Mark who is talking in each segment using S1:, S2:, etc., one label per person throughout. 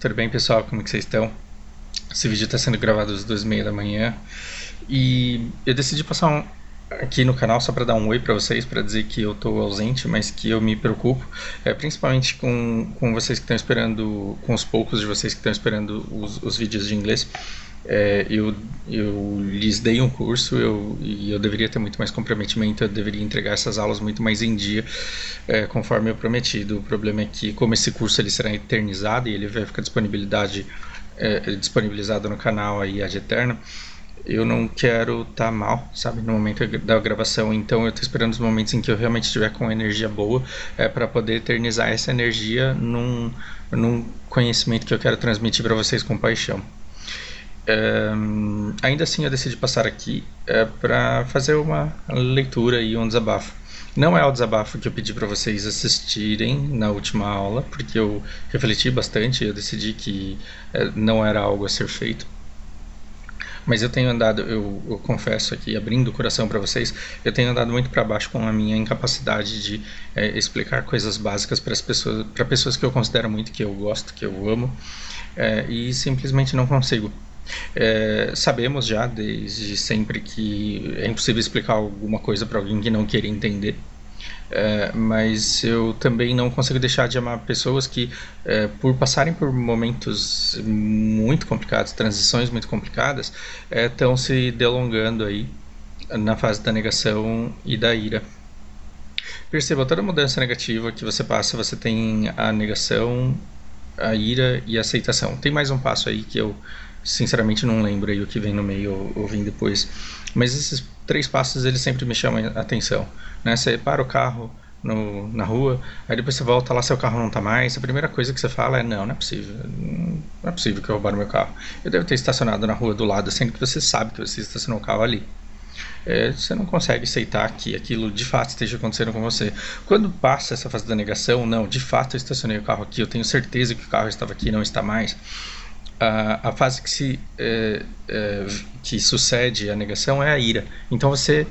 S1: Tudo bem, pessoal? Como que vocês estão? Esse vídeo está sendo gravado às 2h30 da manhã e eu decidi passar aqui no canal só para dar um oi para vocês, para dizer que eu estou ausente, mas que eu me preocupo, principalmente com vocês que estão esperando, com os poucos de vocês que estão esperando os vídeos de inglês. Eu lhes dei um curso e eu deveria ter muito mais comprometimento, eu deveria entregar essas aulas muito mais em dia, conforme eu prometido. O problema é que, como esse curso ele será eternizado e ele vai ficar disponibilizado no canal aí ad eterno, eu não quero estar mal, sabe, no momento da gravação. Então eu estou esperando os momentos em que eu realmente estiver com energia boa, para poder eternizar essa energia num conhecimento que eu quero transmitir para vocês com paixão. Ainda assim eu decidi passar aqui para fazer uma leitura e um desabafo. Não é o desabafo que eu pedi para vocês assistirem na última aula, porque eu refleti bastante e eu decidi que não era algo a ser feito. Mas eu tenho andado, eu confesso aqui, abrindo o coração para vocês, eu tenho andado muito para baixo com a minha incapacidade de explicar coisas básicas para pessoas que eu considero muito, que eu gosto, que eu amo, e simplesmente não consigo. Sabemos já desde sempre que é impossível explicar alguma coisa para alguém que não queira entender, mas eu também não consigo deixar de amar pessoas que, por passarem por momentos muito complicados, transições muito complicadas, estão se delongando aí na fase da negação e da ira. Perceba, toda mudança negativa que você passa, você tem a negação, a ira e a aceitação. Tem mais um passo aí que eu sinceramente não lembro aí o que vem no meio ou vem depois, mas esses 3 passos eles sempre me chamam a atenção, né? Você para o carro na rua, aí depois você volta lá, seu carro não está mais, a primeira coisa que você fala é: não é possível, não é possível que eu roubaram meu carro, eu devo ter estacionado na rua do lado, sendo que você sabe que você estacionou o carro ali. Você não consegue aceitar que aquilo de fato esteja acontecendo com você. Quando passa essa fase da negação, não, de fato eu estacionei o carro aqui, eu tenho certeza que o carro estava aqui e não está mais. A fase que sucede a negação é a ira. Então você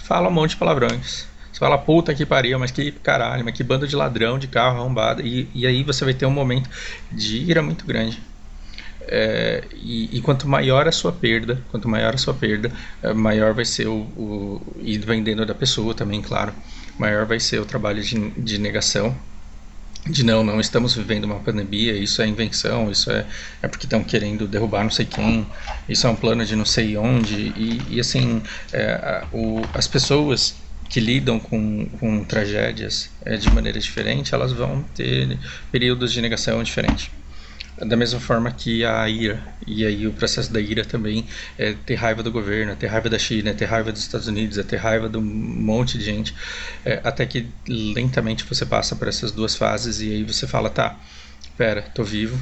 S1: fala um monte de palavrões. Você fala: puta que pariu, mas que caralho, mas que bando de ladrão, de carro arrombado. E aí você vai ter um momento de ira muito grande. E quanto maior a sua perda, maior vai ser e dependendo da pessoa também, claro, maior vai ser o trabalho de negação. De não estamos vivendo uma pandemia, isso é invenção, isso é porque estão querendo derrubar não sei quem, isso é um plano de não sei onde, e assim, as pessoas que lidam com tragédias de maneira diferente, elas vão ter períodos de negação diferentes. Da mesma forma que a ira, e aí o processo da ira também é ter raiva do governo, é ter raiva da China, é ter raiva dos Estados Unidos, é ter raiva de um monte de gente, até que lentamente você passa por essas 2 fases e aí você fala: tá, pera, tô vivo,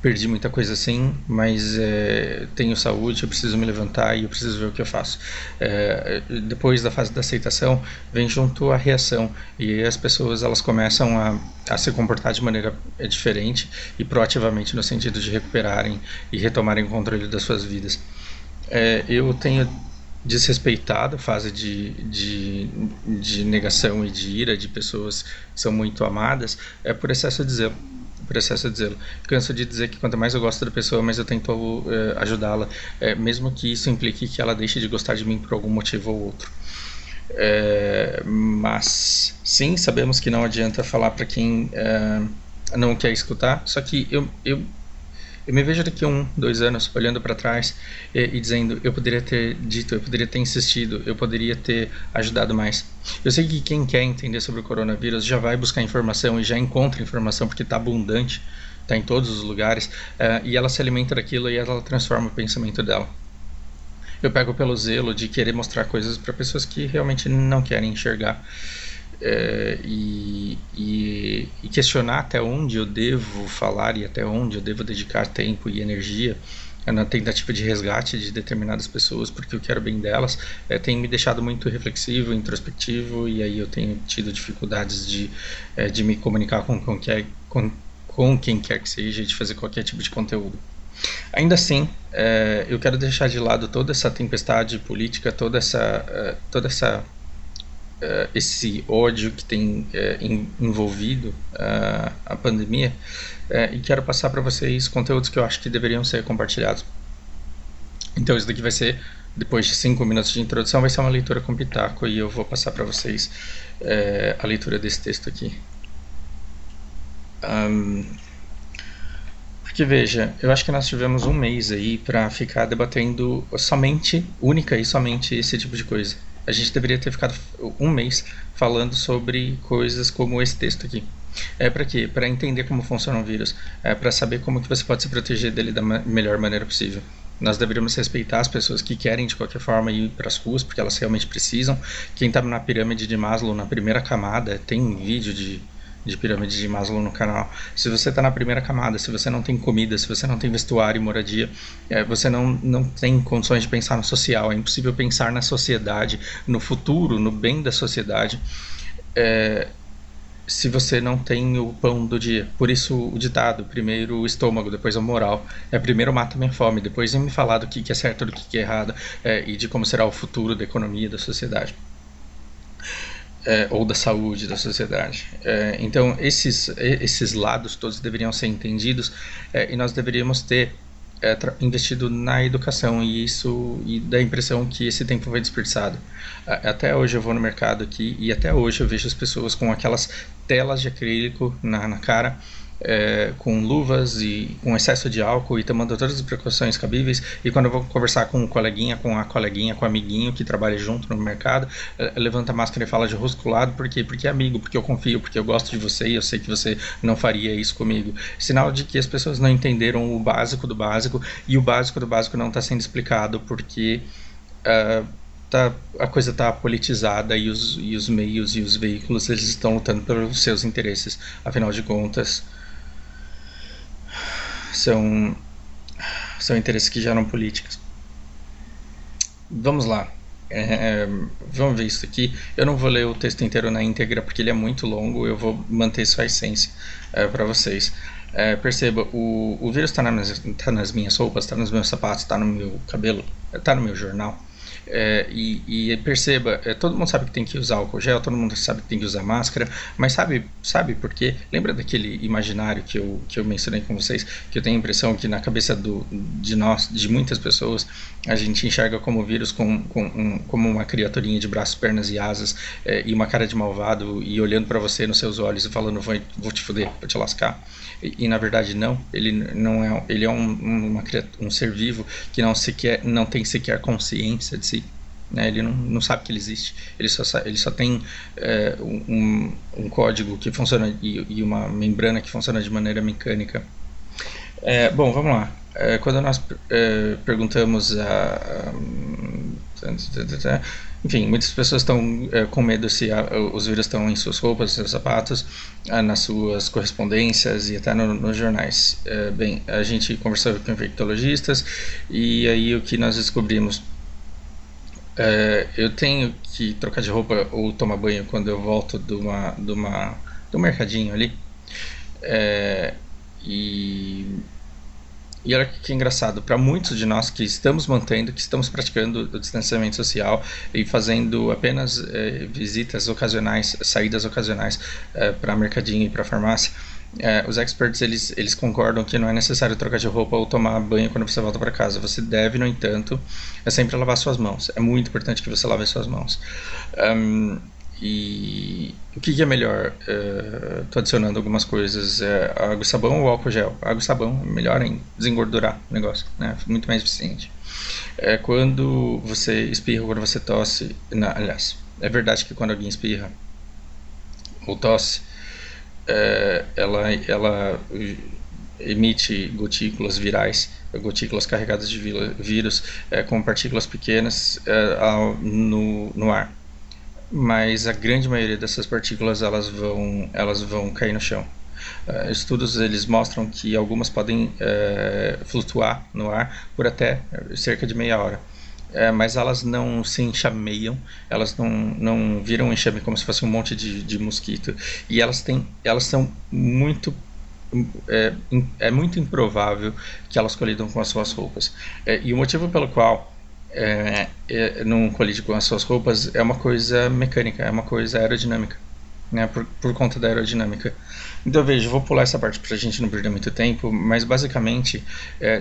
S1: perdi muita coisa assim, mas tenho saúde, eu preciso me levantar e eu preciso ver o que eu faço. Depois da fase da aceitação, vem junto a reação, e aí as pessoas elas começam a se comportar de maneira diferente e proativamente no sentido de recuperarem e retomarem o controle das suas vidas. Eu tenho desrespeitado a fase de negação e de ira de pessoas que são muito amadas, por excesso de zelo. Canso de dizer que quanto mais eu gosto da pessoa, mais eu tento ajudá-la, mesmo que isso implique que ela deixe de gostar de mim por algum motivo ou outro. Mas sim, sabemos que não adianta falar para quem não quer escutar, só que eu me vejo daqui a 1, 2 anos olhando para trás e dizendo: eu poderia ter dito, eu poderia ter insistido, eu poderia ter ajudado mais. Eu sei que quem quer entender sobre o coronavírus já vai buscar informação e já encontra informação porque está abundante, está em todos os lugares, e ela se alimenta daquilo e ela transforma o pensamento dela. Eu pego pelo zelo de querer mostrar coisas para pessoas que realmente não querem enxergar. E questionar até onde eu devo falar e até onde eu devo dedicar tempo e energia na tentativa de resgate de determinadas pessoas, porque eu quero bem delas, tem me deixado muito reflexivo, introspectivo, e aí eu tenho tido dificuldades de me comunicar com quem quer que seja, de fazer qualquer tipo de conteúdo. Ainda assim, eu quero deixar de lado toda essa tempestade política, toda essa esse ódio que tem envolvido a pandemia, e quero passar para vocês conteúdos que eu acho que deveriam ser compartilhados. Então isso daqui vai ser, depois de 5 minutos de introdução, vai ser uma leitura com pitaco, e eu vou passar para vocês a leitura desse texto aqui. Porque veja, eu acho que nós tivemos um mês aí para ficar debatendo somente, única e somente esse tipo de coisa. A gente deveria ter ficado um mês falando sobre coisas como esse texto aqui. Para quê? Para entender como funciona o vírus, para saber como que você pode se proteger dele da melhor maneira possível. Nós deveríamos respeitar as pessoas que querem de qualquer forma ir para as ruas, porque elas realmente precisam. Quem está na pirâmide de Maslow, na primeira camada, tem um vídeo de pirâmide de Maslow no canal. Se você está na primeira camada, se você não tem comida, se você não tem vestuário e moradia, você não tem condições de pensar no social, é impossível pensar na sociedade, no futuro, no bem da sociedade, se você não tem o pão do dia. Por isso o ditado, primeiro o estômago, depois a moral. Primeiro mata minha fome, depois vem me falar do que é certo, do que é errado, e de como será o futuro da economia, da sociedade. Ou da saúde da sociedade. Então esses lados todos deveriam ser entendidos, e nós deveríamos ter investido na educação, e dá a impressão que esse tempo foi desperdiçado. Até hoje eu vou no mercado aqui e até hoje eu vejo as pessoas com aquelas telas de acrílico na cara, com luvas e com excesso de álcool, e tomando todas as precauções cabíveis, e quando eu vou conversar com o coleguinha, com o amiguinho que trabalha junto no mercado, levanta a máscara e fala de rosto colado. Por quê? Porque é amigo, porque eu confio, porque eu gosto de você e eu sei que você não faria isso comigo. Sinal de que as pessoas não entenderam o básico do básico, e o básico do básico não está sendo explicado porque a coisa está politizada, e os meios e os veículos, eles estão lutando pelos seus interesses. Afinal de contas, são interesses que geram políticas. Vamos lá. Vamos ver isso aqui. Eu não vou ler o texto inteiro na íntegra porque ele é muito longo, eu vou manter só a essência para vocês. Perceba, o vírus está nas minhas roupas, está nos meus sapatos, está no meu cabelo, está no meu jornal. E perceba, todo mundo sabe que tem que usar álcool gel, todo mundo sabe que tem que usar máscara, mas sabe por quê? Lembra daquele imaginário que eu mencionei com vocês, que eu tenho a impressão que na cabeça de muitas pessoas, a gente enxerga como vírus como uma criaturinha de braços, pernas e asas, e uma cara de malvado, e olhando para você nos seus olhos e falando, vou te foder, vou te lascar. E na verdade não, ele não é, ele é um ser vivo que não tem sequer consciência de si, né? Ele não sabe que ele existe, ele só tem um código que funciona, e uma membrana que funciona de maneira mecânica. Bom, vamos lá. Quando nós perguntamos enfim, muitas pessoas estão com medo se os vírus estão em suas roupas, nos seus sapatos, nas suas correspondências e até nos jornais. Bem, a gente conversou com infectologistas, e aí o que nós descobrimos: eu tenho que trocar de roupa ou tomar banho quando eu volto do mercadinho ali. E olha que engraçado, para muitos de nós que estamos praticando o distanciamento social e fazendo apenas visitas ocasionais, saídas ocasionais para mercadinho e para farmácia, os experts eles concordam que não é necessário trocar de roupa ou tomar banho quando você volta para casa. Você deve, no entanto, sempre lavar suas mãos. É muito importante que você lave suas mãos. E o que é melhor? Estou adicionando algumas coisas. Água e sabão ou álcool gel? Água e sabão é melhor em desengordurar o negócio, né? Muito mais eficiente. Quando você espirra, quando você tosse, aliás, é verdade que quando alguém espirra ou tosse, ela emite gotículas virais, gotículas carregadas de vírus, com partículas pequenas no ar. Mas a grande maioria dessas partículas elas vão cair no chão. Estudos eles mostram que algumas podem flutuar no ar por até cerca de meia hora. Mas elas não se enxameiam, elas não viram enxame como se fosse um monte de mosquito, e elas são muito muito improvável que elas colidam com as suas roupas. E o motivo pelo qual não colide com as suas roupas é uma coisa mecânica, é uma coisa aerodinâmica, né, por conta da aerodinâmica. Então veja, vou pular essa parte para a gente não perder muito tempo, mas basicamente,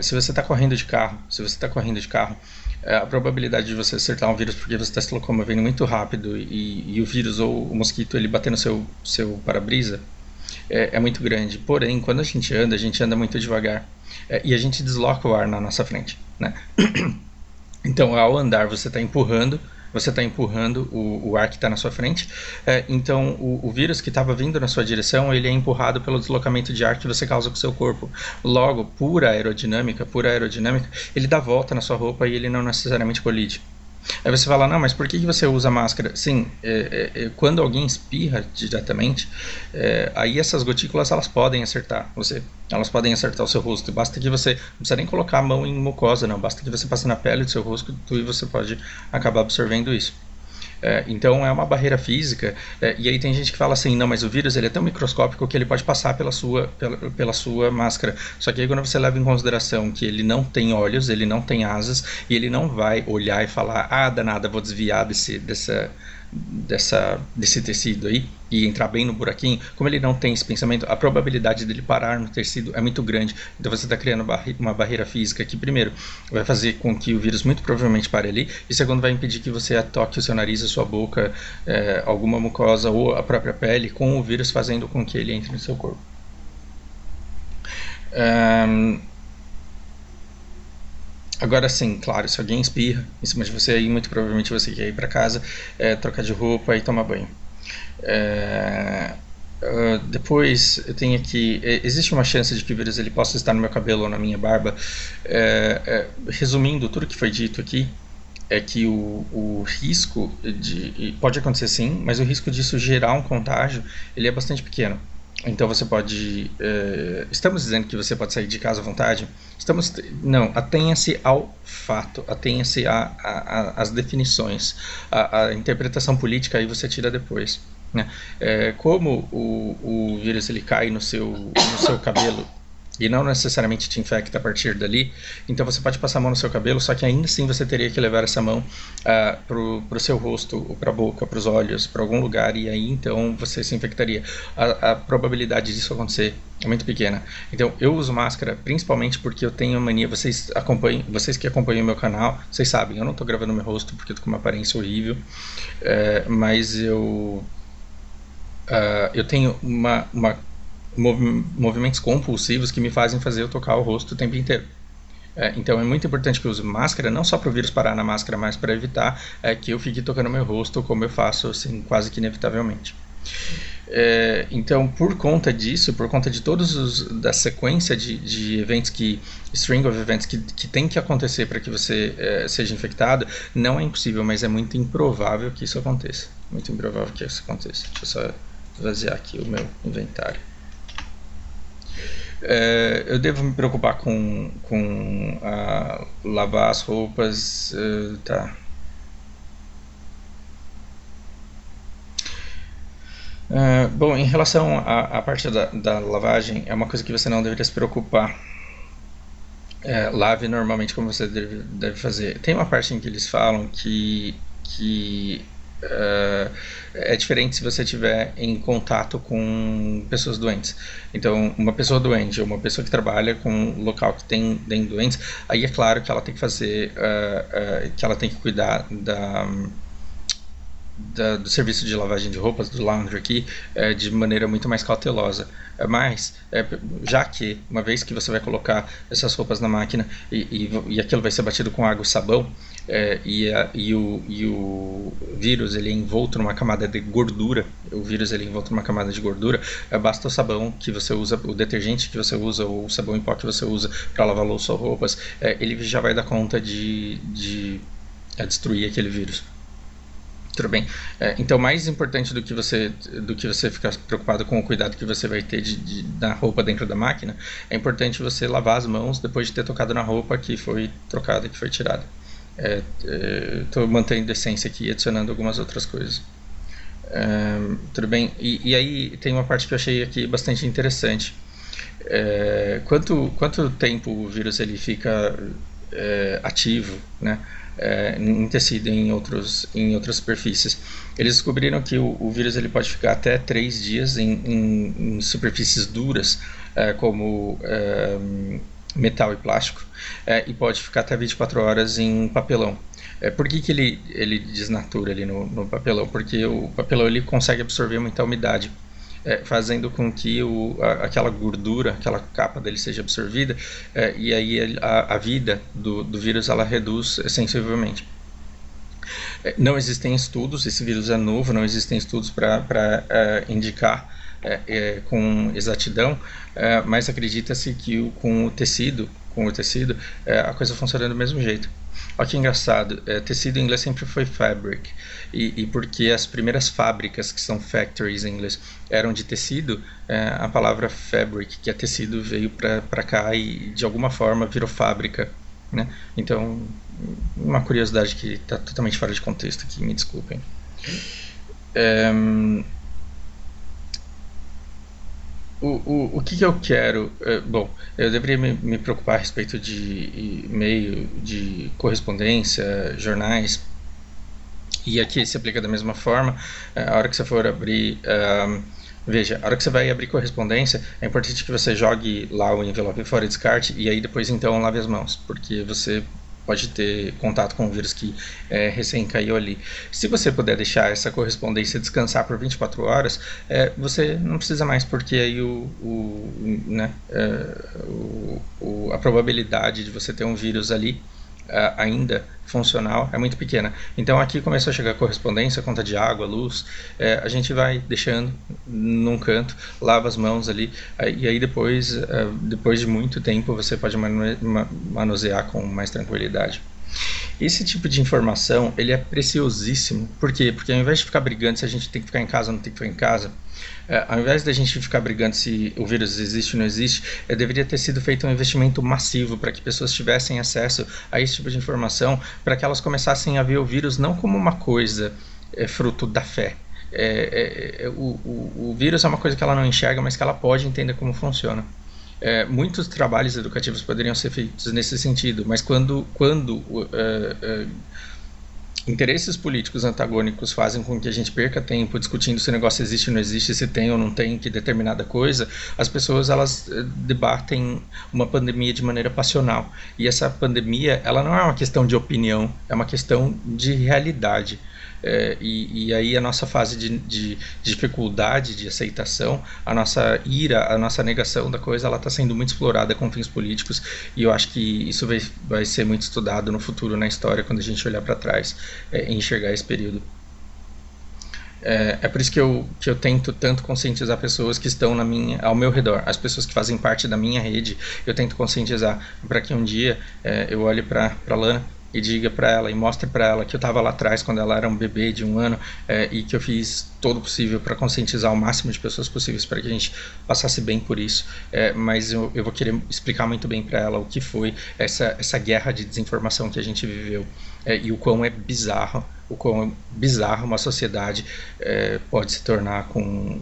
S1: se você está correndo de carro, a probabilidade de você acertar um vírus porque você está se locomovendo muito rápido e o vírus ou o mosquito ele bater no seu para-brisa é muito grande. Porém, quando a gente anda muito devagar e a gente desloca o ar na nossa frente, né? Então, ao andar, você está empurrando o ar que está na sua frente. Então, o vírus que estava vindo na sua direção, ele é empurrado pelo deslocamento de ar que você causa com o seu corpo. Logo, pura aerodinâmica, ele dá volta na sua roupa e ele não necessariamente colide. Aí você fala, não, mas por que você usa máscara? Sim, quando alguém espirra diretamente, aí essas gotículas elas podem acertar você, elas podem acertar o seu rosto. Basta que você, não precisa nem colocar a mão em mucosa, não, basta que você passe na pele do seu rosto e você pode acabar absorvendo isso. Então é uma barreira física, e aí tem gente que fala assim, não, mas o vírus ele é tão microscópico que ele pode passar pela sua máscara. Só que aí quando você leva em consideração que ele não tem olhos, ele não tem asas, e ele não vai olhar e falar, ah, danada, vou desviar desse tecido aí e entrar bem no buraquinho, como ele não tem esse pensamento, a probabilidade dele parar no tecido é muito grande. Então você está criando uma barreira física que, primeiro, vai fazer com que o vírus muito provavelmente pare ali, e segundo, vai impedir que você toque o seu nariz, a sua boca, alguma mucosa ou a própria pele, com o vírus fazendo com que ele entre no seu corpo. Agora sim, claro, se alguém espirra em cima de você, aí muito provavelmente você quer ir para casa, trocar de roupa e tomar banho. Depois eu tenho aqui, existe uma chance de que o vírus ele possa estar no meu cabelo ou na minha barba. Resumindo tudo que foi dito aqui, é que o risco pode acontecer sim, mas o risco disso gerar um contágio ele é bastante pequeno. Então você pode. Estamos dizendo que você pode sair de casa à vontade? Não, atenha-se ao fato, atenha-se às definições. A interpretação política aí você tira depois. Né? Como o vírus ele cai no seu cabelo e não necessariamente te infecta a partir dali, então você pode passar a mão no seu cabelo, só que ainda assim você teria que levar essa mão pro seu rosto, para a boca, para os olhos, para algum lugar, e aí então você se infectaria. A probabilidade disso acontecer é muito pequena. Então eu uso máscara principalmente porque eu tenho mania, vocês que acompanham o meu canal, vocês sabem, eu não estou gravando meu rosto porque eu tô com uma aparência horrível, mas eu tenho movimentos compulsivos que me fazem fazer eu tocar o rosto o tempo inteiro. Então é muito importante que eu use máscara, não só para o vírus parar na máscara, mas para evitar que eu fique tocando meu rosto como eu faço assim, quase que inevitavelmente. Então, por conta disso, por conta de da sequência de eventos string of events que tem que acontecer para que você seja infectado, não é impossível, mas é muito improvável que isso aconteça. Muito improvável que isso aconteça. Deixa eu só esvaziar aqui o meu inventário. Eu devo me preocupar com lavar as roupas, tá. Bom, em relação à parte da lavagem, é uma coisa que você não deveria se preocupar. Lave normalmente como você deve fazer. Tem uma parte em que eles falam que é diferente se você estiver em contato com pessoas doentes. Então, uma pessoa doente ou uma pessoa que trabalha com um local que tem doentes, aí é claro que ela tem que fazer, que ela tem que cuidar do serviço de lavagem de roupas, do laundry aqui, de maneira muito mais cautelosa. Mas, já que, uma vez que você vai colocar essas roupas na máquina e aquilo vai ser batido com água e sabão, e o vírus ele é envolto numa camada de gordura, basta o sabão que você usa, o detergente que você usa, ou o sabão em pó que você usa para lavar louça ou roupas, ele já vai dar conta de destruir aquele vírus. Tudo bem. Então, mais importante do que você ficar preocupado com o cuidado que você vai ter da roupa dentro da máquina, é importante você lavar as mãos depois de ter tocado na roupa que foi trocada, que foi tirada. Estou mantendo decência aqui e adicionando algumas outras coisas. Tudo bem. E aí tem uma parte que eu achei aqui bastante interessante. Quanto tempo o vírus ele fica ativo, né, em tecido e em outras superfícies. Eles descobriram que o vírus ele pode ficar até 3 dias em superfícies duras, como metal e plástico, e pode ficar até 24 horas em papelão. Por que ele desnatura ali no papelão? Porque o papelão ele consegue absorver muita umidade, fazendo com que aquela gordura, aquela capa dele seja absorvida, e aí a vida do vírus ela reduz sensivelmente. Não existem estudos, esse vírus é novo, não existem estudos para indicar com exatidão, mas acredita-se que com o tecido, a coisa funciona do mesmo jeito. Olha que engraçado, tecido em inglês sempre foi fabric, e porque as primeiras fábricas, que são factories em inglês, eram de tecido, a palavra fabric, que é tecido, veio para cá e de alguma forma virou fábrica, né? Então, uma curiosidade que está totalmente fora de contexto aqui, me desculpem. O que eu quero? Bom, eu deveria me preocupar a respeito de e-mail, de correspondência, jornais, e aqui se aplica da mesma forma. A hora que você for abrir, veja, a hora que você vai abrir correspondência, é importante que você jogue lá o envelope fora e descarte, e aí depois então lave as mãos, porque você pode ter contato com o vírus que recém caiu ali. Se você puder deixar essa correspondência descansar por 24 horas, você não precisa mais, porque aí a probabilidade de você ter um vírus ali ainda funcional é muito pequena. Então aqui começou a chegar a correspondência, conta de água, luz, a gente vai deixando num canto, lava as mãos ali, e aí depois de muito tempo você pode manusear com mais tranquilidade. Esse tipo de informação ele é preciosíssimo. Por quê? Porque ao invés de ficar brigando se a gente tem que ficar em casa ou não tem que ficar em casa, ao invés da gente ficar brigando se o vírus existe ou não existe, deveria ter sido feito um investimento massivo para que pessoas tivessem acesso a esse tipo de informação, para que elas começassem a ver o vírus não como uma coisa fruto da fé. O vírus é uma coisa que ela não enxerga, mas que ela pode entender como funciona. Muitos trabalhos educativos poderiam ser feitos nesse sentido, mas quando interesses políticos antagônicos fazem com que a gente perca tempo discutindo se o negócio existe ou não existe, se tem ou não tem que determinada coisa, as pessoas elas debatem uma pandemia de maneira passional. E essa pandemia ela não é uma questão de opinião, é uma questão de realidade. E aí a nossa fase de dificuldade de aceitação, a nossa ira, a nossa negação da coisa, ela está sendo muito explorada com fins políticos, e eu acho que isso vai ser muito estudado no futuro, na história, quando a gente olhar para trás e enxergar esse período. É por isso que eu tento tanto conscientizar pessoas que estão ao meu redor, as pessoas que fazem parte da minha rede, eu tento conscientizar para que um dia eu olhe para a Lana e diga para ela e mostre para ela que eu estava lá atrás quando ela era um bebê de 1 ano, e que eu fiz todo o possível para conscientizar o máximo de pessoas possíveis para que a gente passasse bem por isso, mas eu vou querer explicar muito bem para ela o que foi essa guerra de desinformação que a gente viveu, e o quão bizarro uma sociedade pode se tornar com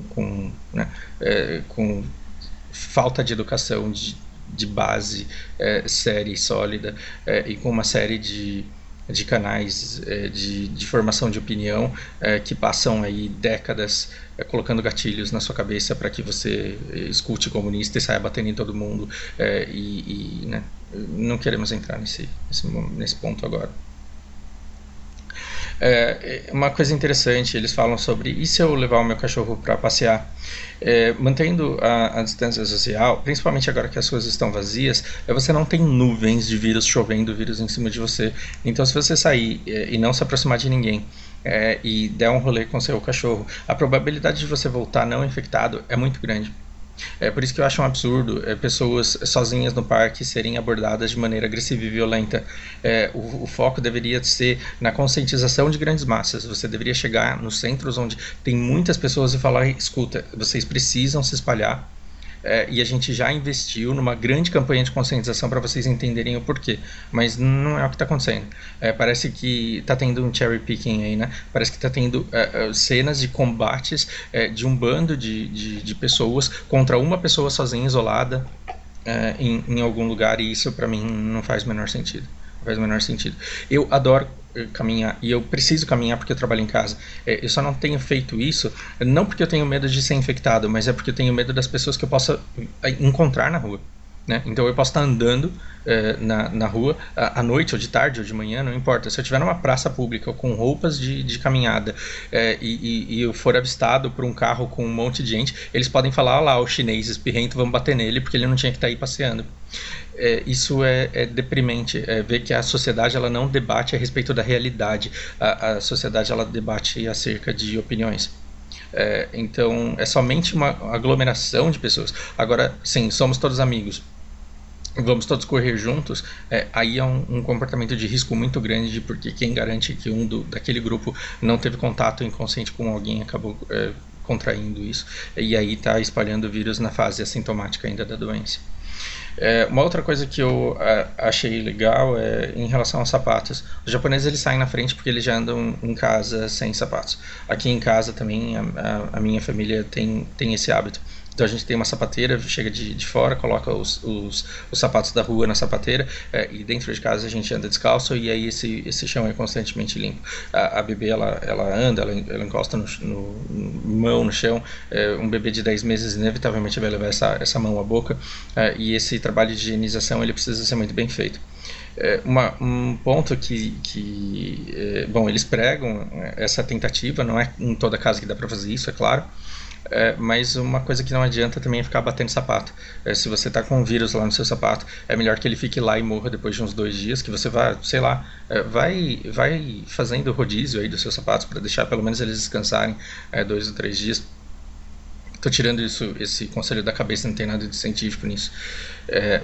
S1: falta de educação de base séria e sólida, e com uma série de canais de formação de opinião que passam aí décadas colocando gatilhos na sua cabeça para que você escute comunista e saia batendo em todo mundo, né, não queremos entrar nesse ponto agora. Uma coisa interessante, eles falam sobre e se eu levar o meu cachorro para passear, mantendo a distância social, principalmente agora que as ruas estão vazias, você não tem nuvens de vírus chovendo vírus em cima de você. Então se você sair e não se aproximar de ninguém, e der um rolê com seu cachorro, a probabilidade de você voltar não infectado é muito grande. Por isso que eu acho um absurdo pessoas sozinhas no parque serem abordadas de maneira agressiva e violenta. O foco deveria ser na conscientização de grandes massas. Você deveria chegar nos centros onde tem muitas pessoas e falar: escuta, vocês precisam se espalhar, e a gente já investiu numa grande campanha de conscientização para vocês entenderem o porquê, mas não é o que está acontecendo. Parece que está tendo um cherry picking aí, né? Parece que está tendo cenas de combates de um bando de pessoas contra uma pessoa sozinha, isolada, em algum lugar, e isso para mim não faz o menor sentido. Não faz o menor sentido. Eu adoro caminhar, e eu preciso caminhar porque eu trabalho em casa. Eu só não tenho feito isso, não porque eu tenho medo de ser infectado, mas é porque eu tenho medo das pessoas que eu possa encontrar na rua. Né? Então eu posso estar andando na rua à noite ou de tarde ou de manhã, não importa. Se eu estiver numa praça pública com roupas de caminhada e eu for avistado por um carro com um monte de gente, eles podem falar: lá, o chinês espirrento, vamos bater nele porque ele não tinha que estar aí passeando. Isso é deprimente, ver que a sociedade ela não debate a respeito da realidade. A sociedade ela debate acerca de opiniões. Então é somente uma aglomeração de pessoas. Agora, sim, somos todos amigos, vamos todos correr juntos, aí é um comportamento de risco muito grande, porque quem garante que daquele grupo não teve contato inconsciente com alguém acabou contraindo isso, e aí está espalhando o vírus na fase assintomática ainda da doença. Uma outra coisa que eu achei legal é em relação aos sapatos. Os japoneses eles saem na frente porque eles já andam em casa sem sapatos. Aqui em casa também a minha família tem esse hábito. Então a gente tem uma sapateira, chega de fora, coloca os sapatos da rua na sapateira, e dentro de casa a gente anda descalço, e aí esse chão é constantemente limpo. A bebê ela anda, ela encosta mão no chão. Um bebê de 10 meses inevitavelmente vai levar essa mão à boca, e esse trabalho de higienização ele precisa ser muito bem feito. Um ponto bom, eles pregam essa tentativa, não é em toda casa que dá para fazer isso, é claro. Mas uma coisa que não adianta também é ficar batendo sapato. Se você está com um vírus lá no seu sapato, é melhor que ele fique lá e morra depois de uns 2 dias, que você vai, sei lá, vai fazendo rodízio aí dos seus sapatos para deixar pelo menos eles descansarem 2 ou 3 dias. Tô tirando esse conselho da cabeça, não tem nada de científico nisso.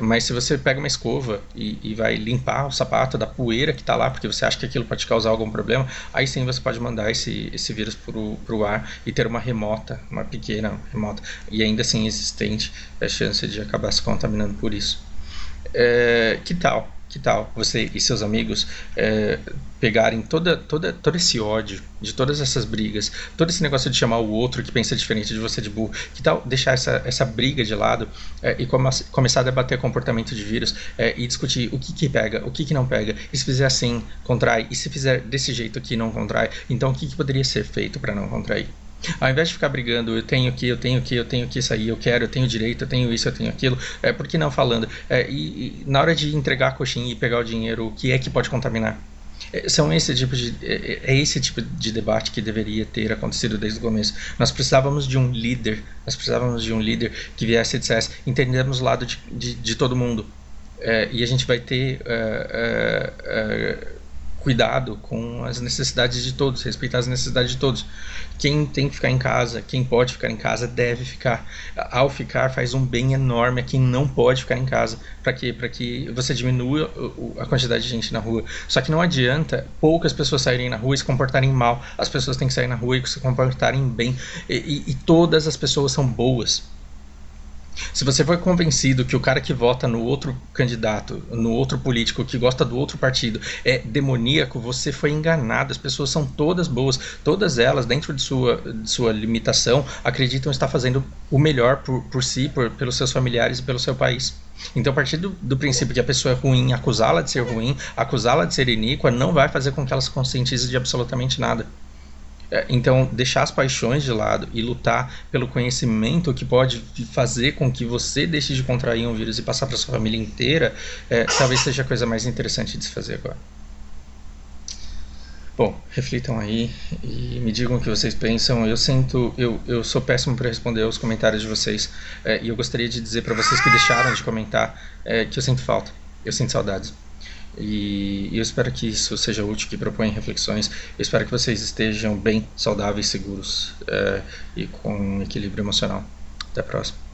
S1: Mas se você pega uma escova e vai limpar o sapato da poeira que está lá, porque você acha que aquilo pode causar algum problema, aí sim você pode mandar esse vírus pro ar e ter uma pequena remota, e ainda assim existente, a chance de acabar se contaminando por isso. Que tal? Que tal você e seus amigos pegarem todo esse ódio de todas essas brigas, todo esse negócio de chamar o outro que pensa diferente de você de burro? Que tal deixar essa briga de lado e começar a debater comportamento de vírus e discutir o que pega, o que não pega? E se fizer assim, contrai. E se fizer desse jeito aqui, não contrai. Então o que poderia ser feito para não contrair? Ao invés de ficar brigando, eu tenho que isso aí, eu tenho direito, eu tenho isso, eu tenho aquilo, por que não falando? E na hora de entregar a coxinha e pegar o dinheiro, o que é que pode contaminar? É esse tipo de debate que deveria ter acontecido desde o começo. Nós precisávamos de um líder, que viesse e dissesse: entendemos o lado de todo mundo, e a gente vai ter cuidado com as necessidades de todos, respeitar as necessidades de todos. Quem tem que ficar em casa, quem pode ficar em casa, deve ficar. Ao ficar, faz um bem enorme a quem não pode ficar em casa. Para quê? Para que você diminua a quantidade de gente na rua. Só que não adianta poucas pessoas saírem na rua e se comportarem mal. As pessoas têm que sair na rua e se comportarem bem. E todas as pessoas são boas. Se você for convencido que o cara que vota no outro candidato, no outro político, que gosta do outro partido, é demoníaco, você foi enganado. As pessoas são todas boas. Todas elas, dentro de sua limitação, acreditam estar fazendo o melhor por si, pelos seus familiares e pelo seu país. Então, a partir do princípio que a pessoa é ruim, acusá-la de ser ruim, acusá-la de ser iníqua, não vai fazer com que ela se conscientize de absolutamente nada. Então, deixar as paixões de lado e lutar pelo conhecimento que pode fazer com que você deixe de contrair um vírus e passar para sua família inteira, talvez seja a coisa mais interessante de se fazer agora. Bom, reflitam aí e me digam o que vocês pensam. Eu sou péssimo para responder aos comentários de vocês, e eu gostaria de dizer para vocês que deixaram de comentar que eu sinto falta, eu sinto saudades. E eu espero que isso seja útil, que proponha reflexões. Eu espero que vocês estejam bem, saudáveis, seguros, e com equilíbrio emocional. Até a próxima.